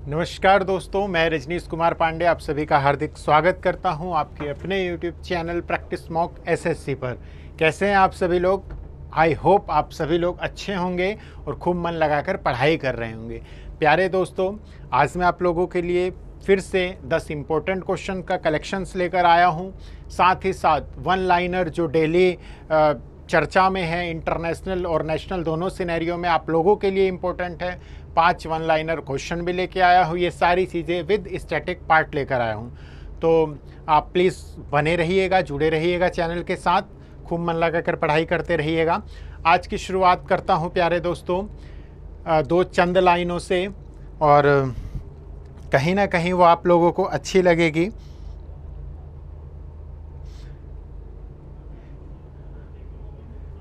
नमस्कार दोस्तों, मैं रजनीश कुमार पांडे आप सभी का हार्दिक स्वागत करता हूं आपके अपने YouTube channel practice mock SSC पर। कैसे हैं आप सभी लोग? आई होप आप सभी लोग अच्छे होंगे और खूब मन लगाकर पढ़ाई कर रहे होंगे। प्यारे दोस्तों, आज मैं आप लोगों के लिए फिर से 10 इम्पोर्टेंट क्वेश्चन का कलेक्शंस लेकर आया हूं। साथ ही साथ वन लाइनर जो डेली चर्चा में है, इंटरनेशनल और नेशनल दोनों सिनेरियो में आप लोगों के लिए इम्पोर्टेंट है। 5 वन लाइनर क्वेश्चन भी लेके आया हूँ। ये सारी चीज़ें विद स्टैटिक पार्ट लेकर आया हूँ। तो आप प्लीज़ बने रहिएगा, जुड़े रहिएगा चैनल के साथ, खूब मन लगाकर पढ़ाई करते रहिएगा। आज की शुरुआत करता हूँ प्यारे दोस्तों 2 चंद लाइनों से, और कहीं ना कहीं वो आप लोगों को अच्छी लगेगी।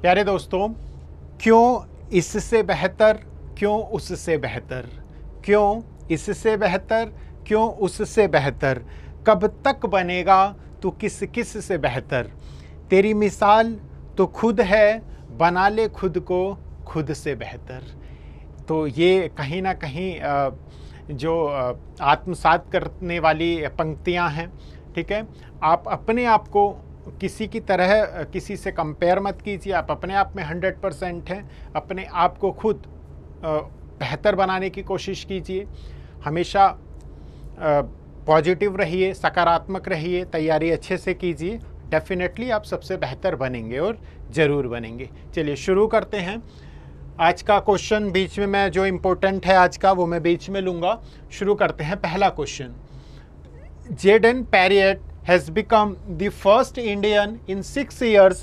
प्यारे दोस्तों, क्यों इससे बेहतर, क्यों उससे बेहतर, क्यों इससे बेहतर, क्यों उससे बेहतर, कब तक बनेगा तू किस किस से बेहतर, तेरी मिसाल तो खुद है, बना ले खुद को खुद से बेहतर। तो ये कहीं ना कहीं जो आत्मसात करने वाली पंक्तियां हैं, ठीक है। आप अपने आप को किसी की तरह किसी से कंपेयर मत कीजिए। आप अपने आप में 100% हैं। अपने आप को खुद बेहतर बनाने की कोशिश कीजिए। हमेशा पॉजिटिव रहिए, सकारात्मक रहिए, तैयारी अच्छे से कीजिए। डेफिनेटली आप सबसे बेहतर बनेंगे और ज़रूर बनेंगे। चलिए शुरू करते हैं। आज का क्वेश्चन बीच में मैं जो इम्पोर्टेंट है आज का वो मैं बीच में लूँगा। शुरू करते हैं। पहला question, Jaden Pariat has become the first Indian in 6 years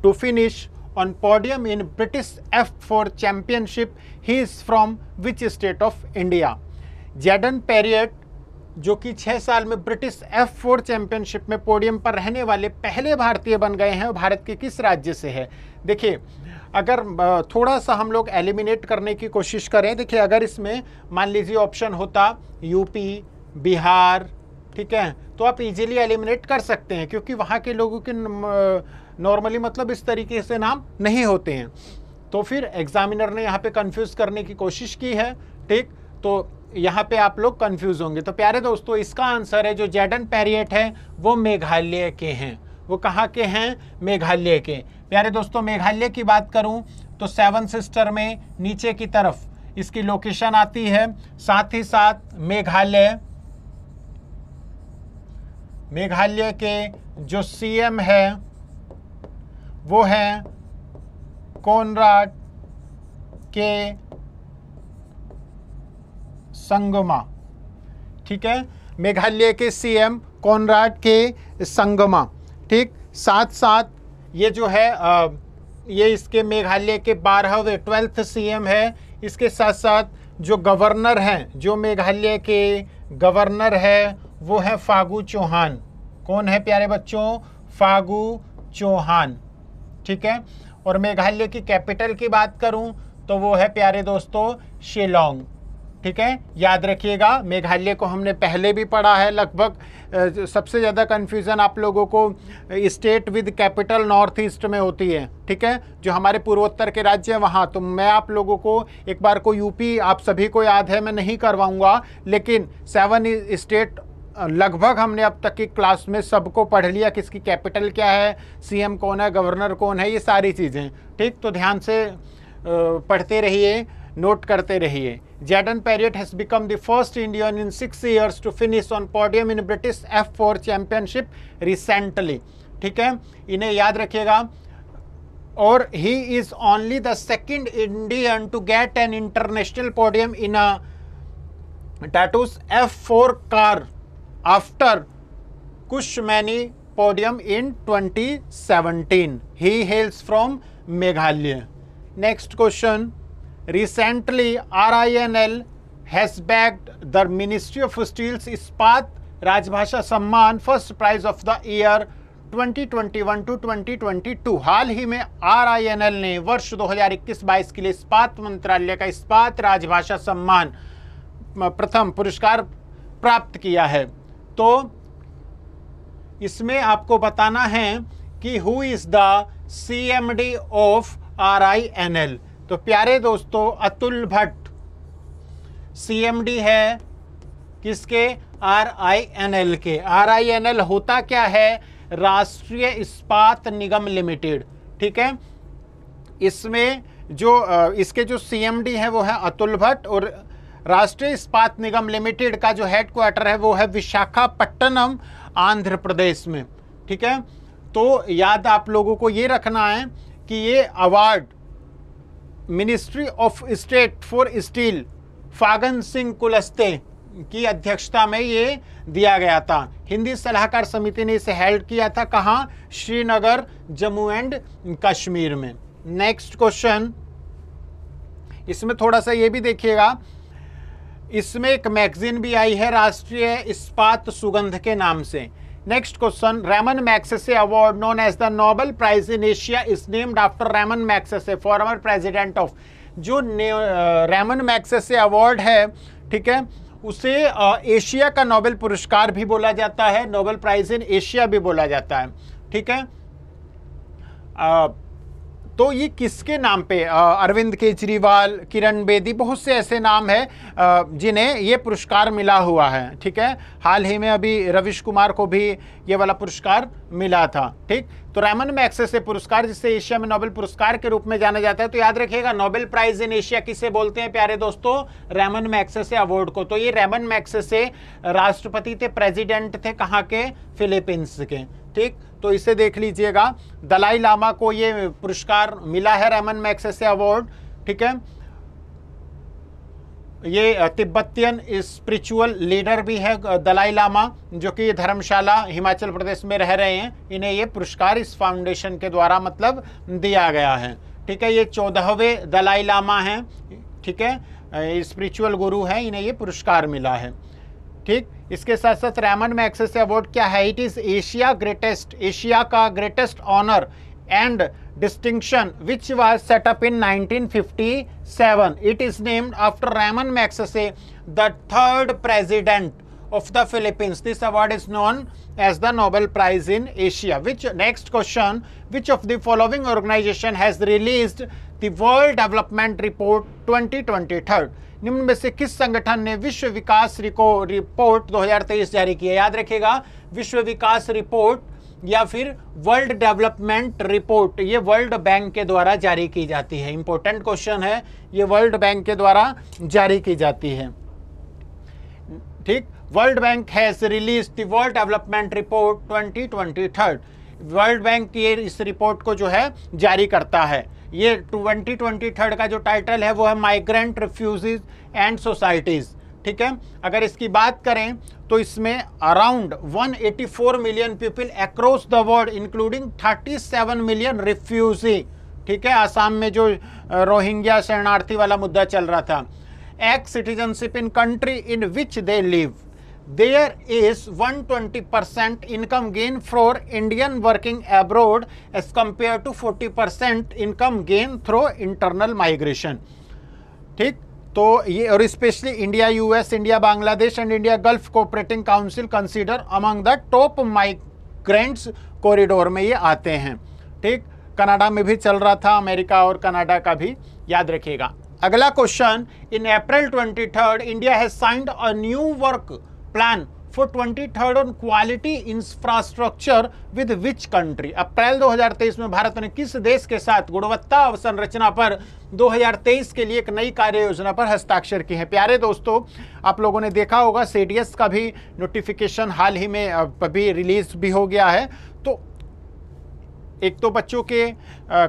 to finish on podium in British F4 Championship. He is from which state of India? Jaden Pariat जो कि 6 साल में ब्रिटिश F4 चैंपियनशिप में पोडियम पर रहने वाले पहले भारतीय बन गए हैं, भारत के किस राज्य से है? देखिए, अगर थोड़ा सा हम लोग एलिमिनेट करने की कोशिश करें, देखिए अगर इसमें मान लीजिए ऑप्शन होता यूपी, बिहार, ठीक है, तो आप इजीली एलिमिनेट कर सकते हैं, क्योंकि वहाँ के लोगों के नॉर्मली मतलब इस तरीके से नाम नहीं होते हैं। तो फिर एग्जामिनर ने यहाँ पे कंफ्यूज करने की कोशिश की है, ठीक, तो यहाँ पे आप लोग कंफ्यूज होंगे। तो प्यारे दोस्तों, इसका आंसर है जो जेडन पैरियट है वो मेघालय के हैं। वो कहाँ के हैं? मेघालय के। प्यारे दोस्तों, मेघालय की बात करूँ तो 7 सिस्टर में नीचे की तरफ इसकी लोकेशन आती है। साथ ही साथ मेघालय के जो सीएम है वो है कोनराड के संगमा, ठीक है। मेघालय के सीएम कोनराड के संगमा, ठीक। साथ साथ ये जो है ये इसके मेघालय के 12वें सीएम है। इसके साथ साथ जो गवर्नर हैं, जो मेघालय के गवर्नर है वो है फागू चौहान। कौन है प्यारे बच्चों? फागू चौहान, ठीक है। और मेघालय की कैपिटल की बात करूं तो वो है प्यारे दोस्तों शिलोंग, ठीक है। याद रखिएगा, मेघालय को हमने पहले भी पढ़ा है। लगभग सबसे ज़्यादा कन्फ्यूज़न आप लोगों को state with capital north east में होती है, ठीक है, जो हमारे पूर्वोत्तर के राज्य हैं वहाँ। तो मैं आप लोगों को एक बार को यूपी आप सभी को याद है, मैं नहीं करवाऊँगा, लेकिन 7 स्टेट लगभग हमने अब तक की क्लास में सबको पढ़ लिया, किसकी कैपिटल क्या है, सीएम कौन है, गवर्नर कौन है, ये सारी चीज़ें, ठीक। तो ध्यान से पढ़ते रहिए, नोट करते रहिए। Jadon पैरियट has become the first Indian in 6 years to finish on podium in British F4 championship recently, ठीक है, इन्हें याद रखिएगा। और he is only the second Indian to get an international podium in a टाटूस F4 car after कुशमैनी podium in 2017. He hails from Meghalaya. Next question. Recently, RINL has bagged the Ministry of Steel's Ispat राजभाषा सम्मान first prize of the year 2021 to 2022। हाल ही में RINL ने वर्ष 2021-22 के लिए इस्पात मंत्रालय का इस्पात राजभाषा सम्मान प्रथम पुरस्कार प्राप्त किया है। तो इसमें आपको बताना है कि who is the CMD of RINL। तो प्यारे दोस्तों, अतुल भट्ट CMD है किसके? RINL के। RINL होता क्या है? राष्ट्रीय इस्पात निगम लिमिटेड। ठीक है, इसमें जो इसके जो CMD है वो है अतुल भट्ट, और राष्ट्रीय इस्पात निगम लिमिटेड का जो हेडक्वार्टर है वो है विशाखापट्टनम, आंध्र प्रदेश में। ठीक है, तो याद आप लोगों को ये रखना है कि ये award ministry of state for steel Faggan Singh Kulaste की अध्यक्षता में ये दिया गया था। हिंदी सलाहकार समिति ने इसे हेल्ड किया था। कहाँ? श्रीनगर, जम्मू एंड कश्मीर में। नेक्स्ट क्वेश्चन, इसमें थोड़ा सा ये भी देखिएगा, इसमें एक मैगजीन भी आई है राष्ट्रीय इस्पात सुगंध के नाम से। Next question, Ramon Magsaysay award known as the Nobel prize in Asia is named after Ramon Magsaysay, former president of. जो रेमन मैग्सेसे अवार्ड है, ठीक है, उसे एशिया का नोबेल पुरस्कार भी बोला जाता है, नोबेल प्राइज इन एशिया भी बोला जाता है। ठीक है, तो ये किसके नाम पे? अरविंद केजरीवाल, किरण बेदी, बहुत से ऐसे नाम हैं जिन्हें ये पुरस्कार मिला हुआ है। ठीक है, हाल ही में अभी रविश कुमार को भी ये वाला पुरस्कार मिला था। ठीक, तो रेमन मैग्सेसे पुरस्कार, जिसे एशिया में नोबेल पुरस्कार के रूप में जाना जाता है, तो याद रखिएगा नोबेल प्राइज इन एशिया किसे बोलते हैं प्यारे दोस्तों? रेमन मैग्सेसे अवार्ड को। तो ये रेमन मैग्सेसे राष्ट्रपति थे, प्रेसिडेंट थे, कहाँ के? फिलीपींस के। ठीक, तो इसे देख लीजिएगा। दलाई लामा को ये पुरस्कार मिला है, रेमन मैग्सेसे अवार्ड। ठीक है, ये तिब्बतियन स्पिरिचुअल लीडर भी है दलाई लामा, जो कि धर्मशाला हिमाचल प्रदेश में रह रहे हैं। इन्हें ये पुरस्कार इस फाउंडेशन के द्वारा मतलब दिया गया है। ठीक है, ये 14वें दलाई लामा हैं। ठीक है, स्पिरिचुअल गुरु हैं, इन्हें ये पुरस्कार मिला है। ठीक, इसके साथ साथ रेमन मैग्सेसे अवार्ड क्या है? इट इज एशिया का greatest honour and distinction which was set up in 1957. It is named after Ramon Magsaysay, the third president of the Philippines. This award is known as the Nobel Prize in Asia. Next question, which of the following organization has released the World Development Report 2023? निम्न में से किस संगठन ने विश्व विकास report 2023 जारी की है? याद रखिएगा, विश्व विकास रिपोर्ट या फिर वर्ल्ड डेवलपमेंट रिपोर्ट, ये वर्ल्ड बैंक के द्वारा जारी की जाती है। इंपॉर्टेंट क्वेश्चन है, ये वर्ल्ड बैंक के द्वारा जारी की जाती है। ठीक, world bank has release the world development report 2023। World bank ये इस रिपोर्ट को जो है जारी करता है। ये 2023 का जो टाइटल है वो है माइग्रेंट, रिफ्यूजीज एंड सोसाइटीज। ठीक है, अगर इसकी बात करें तो इसमें around 184 million people across the world including 37 million refugee. ठीक है, आसाम में जो रोहिंग्या शरणार्थी वाला मुद्दा चल रहा था। Act citizenship in country in which they live, there is 120% income gain for Indian working abroad as compared to 40% income gain through internal migration. ठीक, तो ये और specially India, US, India, Bangladesh and India gulf cooperating council consider among the top migrants corridor में ये आते हैं। ठीक, Canada में भी चल रहा था, अमेरिका और कनाडा का भी, याद रखिएगा। अगला क्वेश्चन, in April 23 India has signed a new work plan for 23 on quality infrastructure with which country? अप्रैल 2023 में भारत ने किस देश के साथ गुणवत्ता अवसंरचना पर 2023 के लिए एक नई कार्य योजना पर हस्ताक्षर किए हैं? प्यारे दोस्तों, आप लोगों ने देखा होगा CDS का भी नोटिफिकेशन हाल ही में अभी रिलीज भी हो गया है। तो एक तो बच्चों के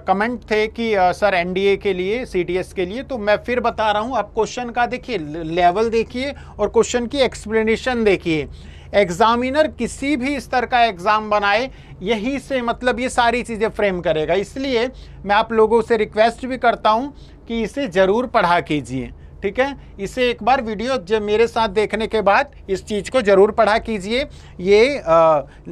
कमेंट थे कि सर NDA के लिए, CDS के लिए, तो मैं फिर बता रहा हूँ, आप क्वेश्चन का देखिए, लेवल देखिए और क्वेश्चन की एक्सप्लेनेशन देखिए। एग्जामिनर किसी भी स्तर का एग्जाम बनाए, यही से मतलब ये सारी चीज़ें फ्रेम करेगा। इसलिए मैं आप लोगों से रिक्वेस्ट भी करता हूँ कि इसे ज़रूर पढ़ा कीजिए। ठीक है, इसे एक बार वीडियो जब मेरे साथ देखने के बाद इस चीज़ को ज़रूर पढ़ा कीजिए। ये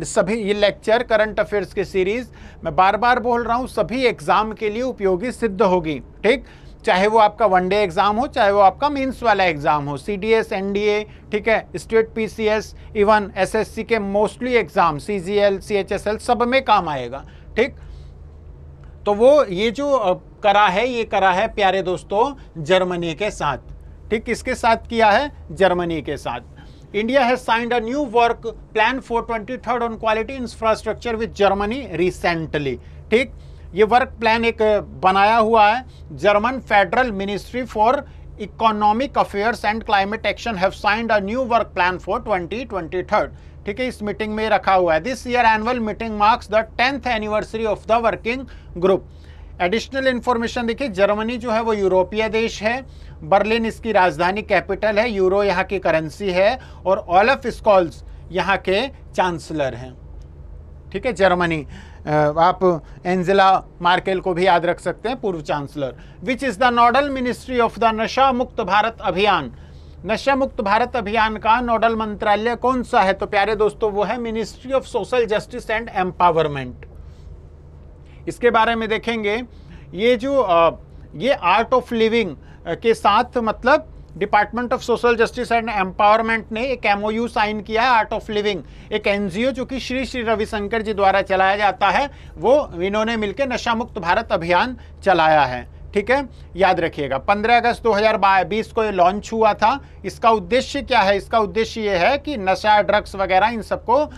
सभी ये लेक्चर, करंट अफेयर्स की सीरीज़ मैं बार बार बोल रहा हूँ, सभी एग्ज़ाम के लिए उपयोगी सिद्ध होगी। ठीक, चाहे वो आपका वनडे एग्ज़ाम हो, चाहे वो आपका मेंस वाला एग्ज़ाम हो, CDS, NDA, ठीक है, स्टेट PCS, इवन SSC के मोस्टली एग्ज़ाम, CGL, CHSL, सब में काम आएगा। ठीक, तो वो ये जो करा है, ये करा है प्यारे दोस्तों जर्मनी के साथ। ठीक, किसके साथ किया है? जर्मनी के साथ। India has signed a new work plan for 23rd on quality infrastructure with Germany recently. ठीक, ये वर्क प्लान एक बनाया हुआ है। German federal ministry for economic affairs and climate action have signed a new work plan for 2023। ठीक है, इस meeting में रखा हुआ है। This year annual meeting marks the 10th anniversary of the working group. Additional information देखिए, Germany जो है वो यूरोपीय देश है, बर्लिन इसकी राजधानी कैपिटल है, यूरो यहाँ की करेंसी है, और ओलफ स्कॉल्स यहाँ के चांसलर हैं। ठीक है, जर्मनी। आप एंजेला मार्केल को भी याद रख सकते हैं, पूर्व chancellor. Which is the nodal ministry of the नशा मुक्त भारत अभियान। नशा मुक्त भारत अभियान का नोडल मंत्रालय कौन सा है? तो प्यारे दोस्तों वो है ministry of social justice and empowerment. इसके बारे में देखेंगे, ये आर्ट ऑफ लिविंग के साथ मतलब department of social justice and empowerment ने एक MOU साइन किया है। आर्ट ऑफ लिविंग एक NGO जो कि श्री श्री रविशंकर जी द्वारा चलाया जाता है, वो इन्होंने मिलकर नशा मुक्त भारत अभियान चलाया है। ठीक है, याद रखिएगा। 15 अगस्त 2020 को ये लॉन्च हुआ था। इसका उद्देश्य क्या है? इसका उद्देश्य ये है कि नशा, ड्रग्स वगैरह इन सबको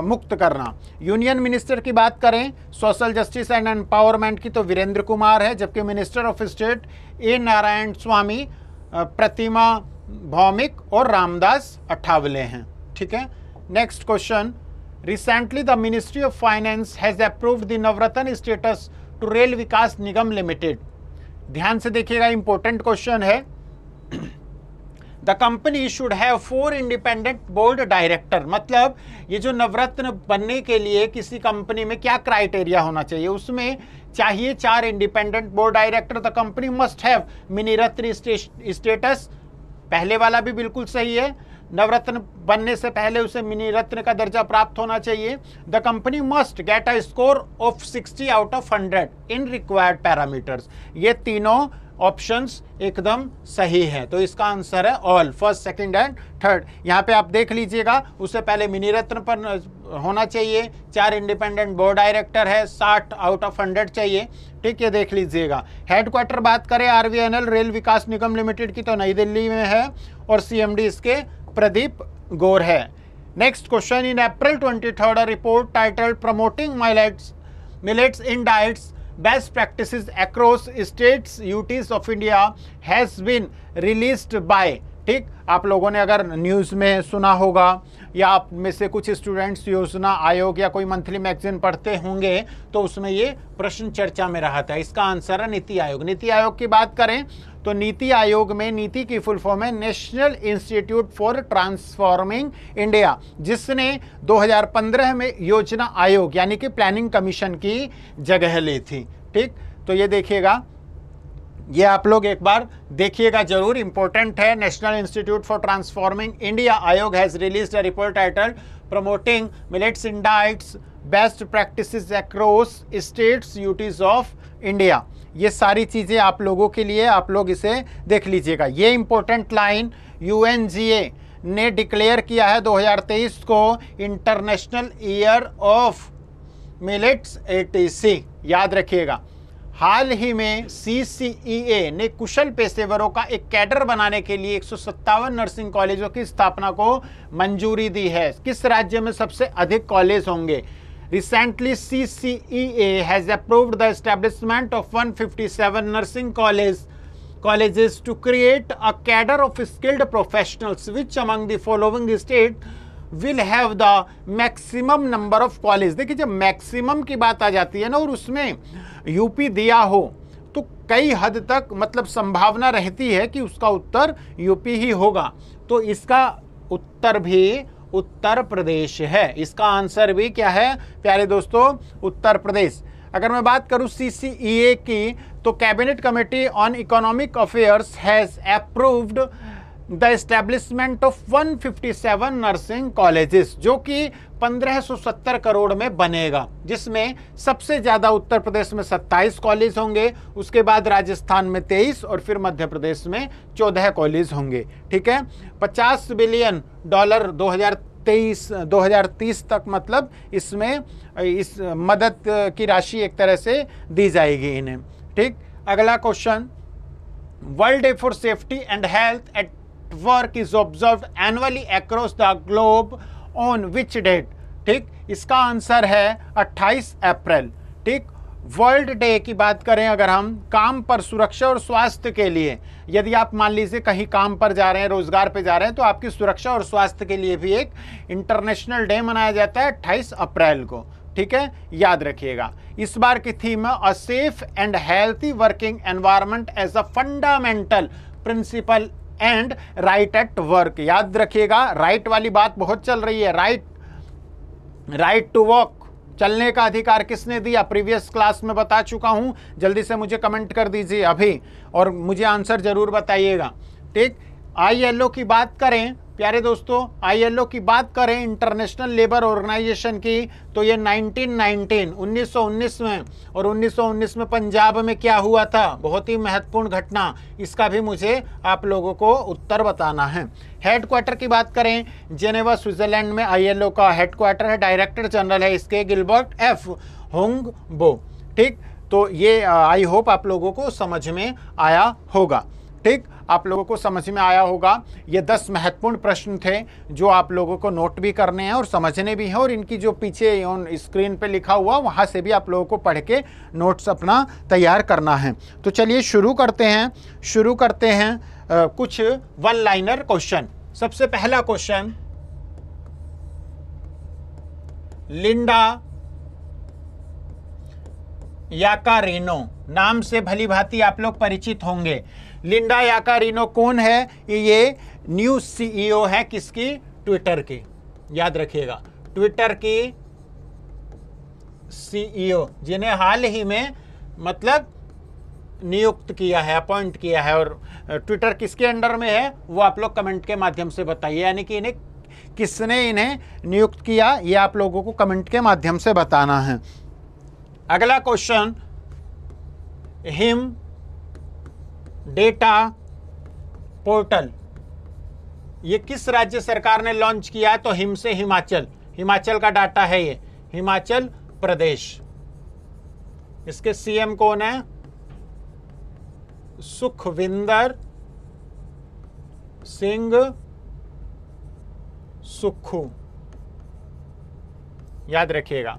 मुक्त करना। यूनियन मिनिस्टर की बात करें सोशल जस्टिस एंड एम्पावरमेंट की तो वीरेंद्र कुमार है, जबकि minister of state A Narayana Swamy, Pratima Bhowmik और रामदास अठावले हैं। ठीक है, next question. Recently the ministry of finance has approved the Navratna status to rail Vikas Nigam limited. ध्यान से देखिएगा, इंपॉर्टेंट क्वेश्चन है। The company should have 4 independent board director. मतलब ये जो नवरत्न बनने के लिए किसी कंपनी में क्या क्राइटेरिया होना चाहिए? उसमें चाहिए 4 independent board director. The company must have mini Ratna status. पहले वाला भी बिल्कुल सही है, नवरत्न बनने से पहले उसे मिनी रत्न का दर्जा प्राप्त होना चाहिए। The company must get a score of 60 out of 100 in required parameters. ये तीनों ऑप्शंस एकदम सही है, तो इसका आंसर है all, first, second and third. यहाँ पे आप देख लीजिएगा, उससे पहले मिनी रत्न पर होना चाहिए, 4 इंडिपेंडेंट बोर्ड डायरेक्टर है, 60 आउट ऑफ 100 चाहिए। ठीक है, देख लीजिएगा। हेडक्वार्टर बात करें RVNL rail Vikas Nigam limited की तो नई दिल्ली में है, और CMD इसके प्रदीप गौर है। Next question. In April 23 report titled promoting millets in diets best practices across states UTs of India has been released by. ठीक, आप लोगों ने अगर न्यूज़ में सुना होगा, या आप में से कुछ स्टूडेंट्स योजना आयोग या कोई मंथली मैगजीन पढ़ते होंगे, तो उसमें ये प्रश्न चर्चा में रहा था। इसका आंसर है नीति आयोग। नीति आयोग की बात करें तो नीति आयोग में नीति की फुल फॉर्म है national institute for transforming India, जिसने 2015 में योजना आयोग यानी कि प्लानिंग कमीशन की जगह ली थी। ठीक, तो ये देखिएगा, ये आप लोग एक बार देखिएगा जरूर, इंपॉर्टेंट है। National institute for transforming India Aayog has released a report titled promoting millets in diets best practices across states UTs of India. ये सारी चीज़ें आप लोगों के लिए, आप लोग इसे देख लीजिएगा। ये इंपॉर्टेंट लाइन UNGA ने डिक्लेयर किया है 2023 को international year of millets ATC, याद रखिएगा। हाल ही में CCEA ने कुशल पेशेवरों का एक कैडर बनाने के लिए 157 नर्सिंग कॉलेजों की स्थापना को मंजूरी दी है। किस राज्य में सबसे अधिक कॉलेज होंगे? Recently, CCEA has approved the establishment of 157 nursing colleges to create a cadre of skilled professionals. Which among the following state will have the maximum number of colleges? देखिए, जब मैक्सिमम की बात आ जाती है ना, और उसमें यूपी दिया हो, तो कई हद तक मतलब संभावना रहती है कि उसका उत्तर यूपी ही होगा। तो इसका उत्तर भी उत्तर प्रदेश है। इसका आंसर भी क्या है प्यारे दोस्तों? उत्तर प्रदेश। अगर मैं बात करूं CCEA की, तो cabinet committee on economic affairs has approved the establishment of 157 nursing colleges, जो कि 1570 करोड़ में बनेगा, जिसमें सबसे ज़्यादा उत्तर प्रदेश में 27 कॉलेज होंगे, उसके बाद राजस्थान में 23 और फिर मध्य प्रदेश में 14 कॉलेज होंगे। ठीक है, $50 बिलियन 2030 तक, मतलब इसमें इस मदद की राशि एक तरह से दी जाएगी इन्हें। ठीक, अगला question. World day for safety and health at work is observed annually across the globe on which date? ठीक, इसका आंसर है 28 अप्रैल। ठीक, वर्ल्ड डे की बात करें अगर हम काम पर सुरक्षा और स्वास्थ्य के लिए, यदि आप मान लीजिए कहीं काम पर जा रहे हैं, रोजगार पे जा रहे हैं, तो आपकी सुरक्षा और स्वास्थ्य के लिए भी एक इंटरनेशनल डे मनाया जाता है 28 अप्रैल को। ठीक है, याद रखिएगा। इस बार की थीम है a safe and healthy working environment as a fundamental principle and right at work. याद रखिएगा, राइट वाली बात बहुत चल रही है। राइट टू वॉक, चलने का अधिकार किसने दिया? प्रीवियस क्लास में बता चुका हूं, जल्दी से मुझे कमेंट कर दीजिए अभी और मुझे आंसर जरूर बताइएगा। ठीक, ILO की बात करें प्यारे दोस्तों, ILO की बात करें इंटरनेशनल लेबर ऑर्गेनाइजेशन की, तो ये 1919 में, और 1919 में पंजाब में क्या हुआ था? बहुत ही महत्वपूर्ण घटना, इसका भी मुझे आप लोगों को उत्तर बताना है। हेडक्वार्टर की बात करें, जेनेवा स्विट्जरलैंड में ILO का हेडक्वार्टर है। डायरेक्टर जनरल है इसके गिलबर्ट F होंगबो। ठीक, तो ये आई होप आप लोगों को समझ में आया होगा। ठीक, आप लोगों को समझ में आया होगा। ये 10 महत्वपूर्ण प्रश्न थे जो आप लोगों को नोट भी करने हैं और समझने भी हैं, और इनकी जो पीछे ऑन स्क्रीन पे लिखा हुआ वहाँ से भी आप लोगों को पढ़ के नोट्स अपना तैयार करना है। तो चलिए शुरू करते हैं कुछ वन लाइनर क्वेश्चन। सबसे पहला क्वेश्चन, लिंडा याकारिनो नाम से भली भांति आप लोग परिचित होंगे। लिंडा याकारिनो कौन है? ये न्यू CEO है किसकी? ट्विटर की। याद रखिएगा, ट्विटर की CEO, जिन्हें हाल ही में मतलब नियुक्त किया है, अपॉइंट किया है। और ट्विटर किसके अंडर में है वो आप लोग कमेंट के माध्यम से बताइए, यानी कि इन्हें किसने इन्हें नियुक्त किया, ये आप लोगों को कमेंट के माध्यम से बताना है। अगला क्वेश्चन, हिम डेटा पोर्टल ये किस राज्य सरकार ने लॉन्च किया? तो हिम से हिमाचल का डाटा है ये, हिमाचल प्रदेश। इसके CM कौन है? सुखविंदर सिंह सुक्खू। याद रखिएगा।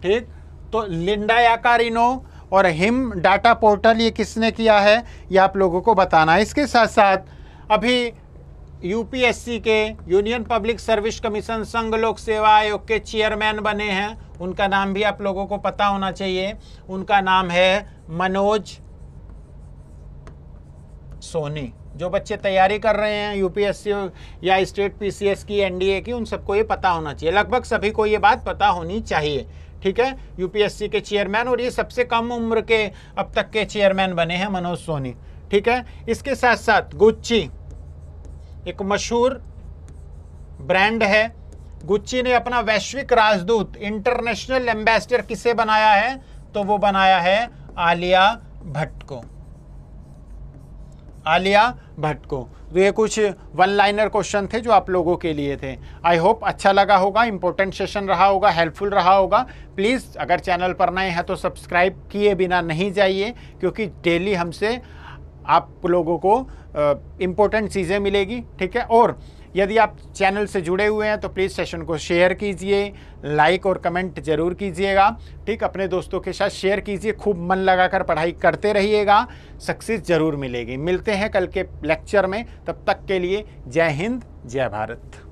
ठीक, तो लिंडा याकारिनो और हिम डाटा पोर्टल ये किसने किया है, ये आप लोगों को बताना है। इसके साथ साथ अभी UPSC के यूनियन पब्लिक सर्विस कमीशन संघ लोक सेवा आयोग के चेयरमैन बने हैं, उनका नाम भी आप लोगों को पता होना चाहिए। उनका नाम है मनोज सोनी। जो बच्चे तैयारी कर रहे हैं UPSC या स्टेट PCS की, NDA की, उन सबको ये पता होना चाहिए। लगभग सभी को ये बात पता होनी चाहिए। ठीक है, UPSC के चेयरमैन, और ये सबसे कम उम्र के अब तक के चेयरमैन बने हैं, मनोज सोनी। ठीक है, इसके साथ साथ गुच्ची एक मशहूर ब्रांड है। गुच्ची ने अपना वैश्विक राजदूत, इंटरनेशनल एम्बेसडर किसे बनाया है? तो वो बनाया है आलिया भट्ट को। तो ये कुछ वन लाइनर क्वेश्चन थे जो आप लोगों के लिए थे। आई होप अच्छा लगा होगा, इंपॉर्टेंट सेशन रहा होगा, हेल्पफुल रहा होगा। प्लीज़ अगर चैनल पर नए हैं तो सब्सक्राइब किए बिना नहीं जाइए, क्योंकि डेली हमसे आप लोगों को इम्पोर्टेंट चीज़ें मिलेगी। ठीक है, और यदि आप चैनल से जुड़े हुए हैं तो प्लीज़ सेशन को शेयर कीजिए, लाइक और कमेंट जरूर कीजिएगा। ठीक, अपने दोस्तों के साथ शेयर कीजिए, खूब मन लगाकर पढ़ाई करते रहिएगा, सक्सेस जरूर मिलेगी। मिलते हैं कल के लेक्चर में, तब तक के लिए जय हिंद, जय भारत।